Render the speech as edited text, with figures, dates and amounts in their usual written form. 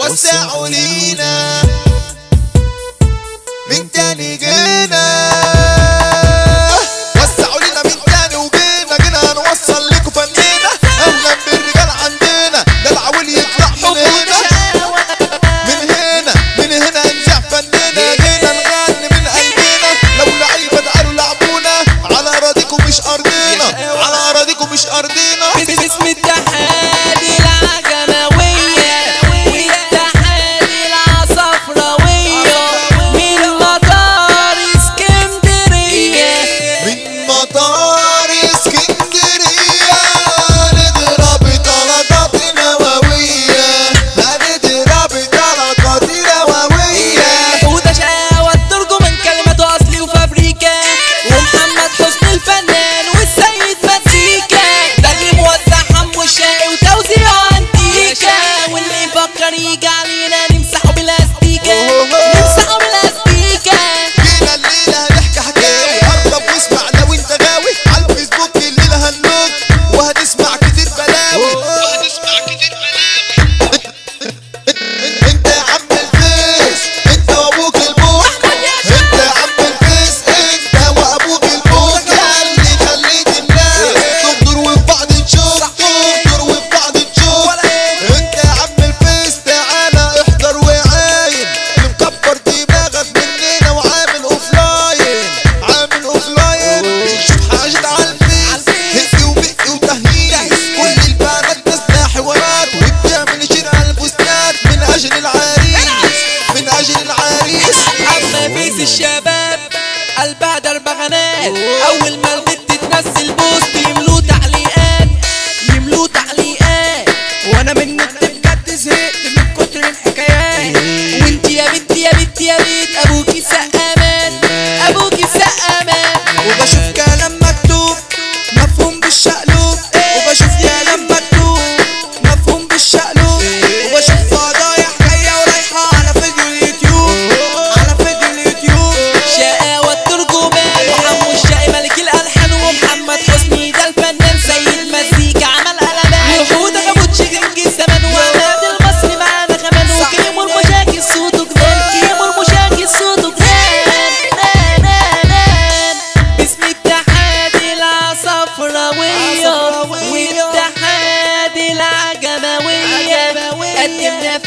وسعوا لينا من تاني جينا، وسعوا لينا من تاني وجينا، جينا هنوصل لكم فنينا. اهلا بالرجال عندنا، ده العويل يطلع من هنا من هنا نزع فننا، جينا نغني من قلبنا. لو لعيبه تعالوا لعبونا، على اراضيكم مش ارضنا، على اراضيكم مش ارضنا. باسم التحاد العجموية والتحاد العصفراوية، من مطار اسكندرية، من مطار اسكندرية هنضرب طلقات نووية، هنضرب طلقات نووية. وده شقاوة الترجمان كلماته أصلي وفابريكا، ومحمد حسني الفنان والسيد مزيكا، ده اللي موزع حمو الشاي وتوزيعه أنتيكا، واللي يفكر يجي علينا نمسحه بلاستيكا، نمسحه بلاستيكا. جينا الليلة هنحكي حكاوي، قرب واسمعنا وانت غاوي، على الفيسبوك الليلة هنلوك وهتسمع كتير بلاوي، انت يا عم الفيس انت وابوك البوك، انت يا عم الفيس انت وابوك البوك، يا اللي خليت الناس تغدر وفي بعض تشوف، تغدر وفي بعض تشوف. انت يا عم الفيس تعالى احضر وعاين، اللي مكبر دماغك مننا وعامل اوفلاين، عامل اوفلاين. بنشوف حاجات على الفيس هز وبق وتهييس، كل البنات نازله حوارات وبتعمل شير على البوستات من اجل العريس، من اجل العريس. أما فيس الشباب قلبها دربغانات، أول ما البت تنزل بوست يملوا تعليقات، يملوا تعليقات. وأنا من النت بجد زهقت من كتر الحكايات، وانت يا بنت يا بنت يا بنت أبوكي سقامان، أبوكي سقامان. وبشوف كلام مكتوب مفهوم بالشقلوب، وبشوف كلام مكتوب مفهوم بالشقلوب، وبشوف فضايح جاية ورايحة على فيديو اليوتيوب، على فيديو اليوتيوب. شقاوة الترجمان وحمو الشقي ملك الألحان، ومحمد حسني ده الفنان سيد مزيكا عمل قلبان، وحودة غابوتش جنجي الزمان، وعماد المصري معانا كمان، وكيمو المشاكل صوته جنان، كيمو المشاكل صوته جنان. باسم التحاد العصفراوية والتحاد العجموية قدمنا